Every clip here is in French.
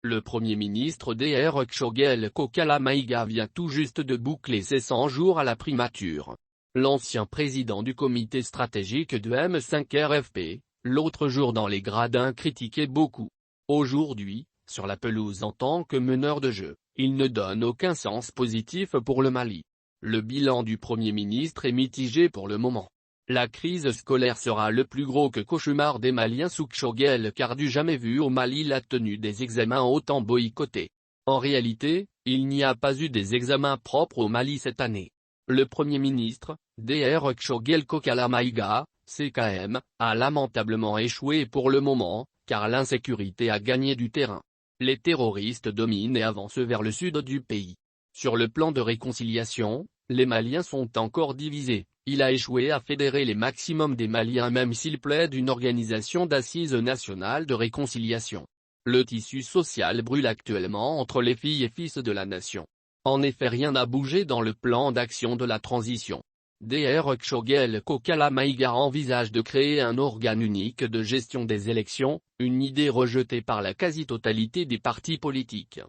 Le Premier ministre Dr Choguel Kokala Maïga vient tout juste de boucler ses 100 jours à la primature. L'ancien président du comité stratégique de M5 RFP, l'autre jour dans les gradins critiquait beaucoup. Aujourd'hui, sur la pelouse en tant que meneur de jeu, il ne donne aucun sens positif pour le Mali. Le bilan du Premier ministre est mitigé pour le moment. La crise scolaire sera le plus gros cauchemar des Maliens sous Choguel car du jamais vu au Mali la tenue des examens autant boycottés. En réalité, il n'y a pas eu des examens propres au Mali cette année. Le Premier ministre, Dr Choguel Kokala Maïga, CKM, a lamentablement échoué pour le moment, car l'insécurité a gagné du terrain. Les terroristes dominent et avancent vers le sud du pays. Sur le plan de réconciliation, les Maliens sont encore divisés. Il a échoué à fédérer les maximums des Maliens même s'il plaide une organisation d'assises nationales de réconciliation. Le tissu social brûle actuellement entre les filles et fils de la nation. En effet, rien n'a bougé dans le plan d'action de la transition. Dr Choguel Kokala Maïga envisage de créer un organe unique de gestion des élections, une idée rejetée par la quasi-totalité des partis politiques.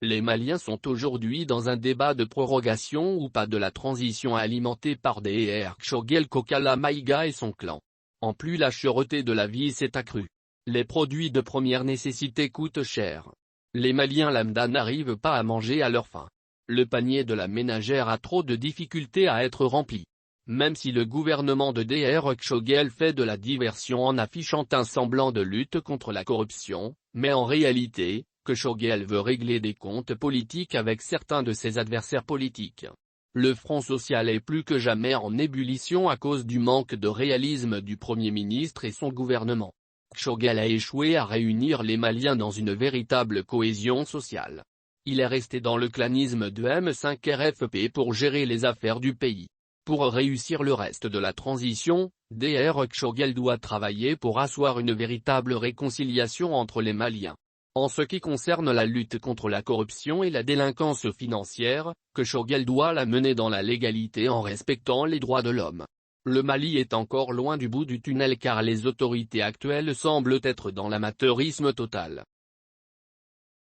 Les Maliens sont aujourd'hui dans un débat de prorogation ou pas de la transition alimentée par Dr Choguel Kokala Maïga et son clan. En plus, la cherté de la vie s'est accrue. Les produits de première nécessité coûtent cher. Les Maliens lambda n'arrivent pas à manger à leur faim. Le panier de la ménagère a trop de difficultés à être rempli. Même si le gouvernement de Dr Choguel fait de la diversion en affichant un semblant de lutte contre la corruption, mais en réalité, Choguel veut régler des comptes politiques avec certains de ses adversaires politiques. Le Front social est plus que jamais en ébullition à cause du manque de réalisme du Premier ministre et son gouvernement. Choguel a échoué à réunir les Maliens dans une véritable cohésion sociale. Il est resté dans le clanisme de M5 RFP pour gérer les affaires du pays. Pour réussir le reste de la transition, Dr Choguel doit travailler pour asseoir une véritable réconciliation entre les Maliens. En ce qui concerne la lutte contre la corruption et la délinquance financière, Choguel doit la mener dans la légalité en respectant les droits de l'homme. Le Mali est encore loin du bout du tunnel car les autorités actuelles semblent être dans l'amateurisme total.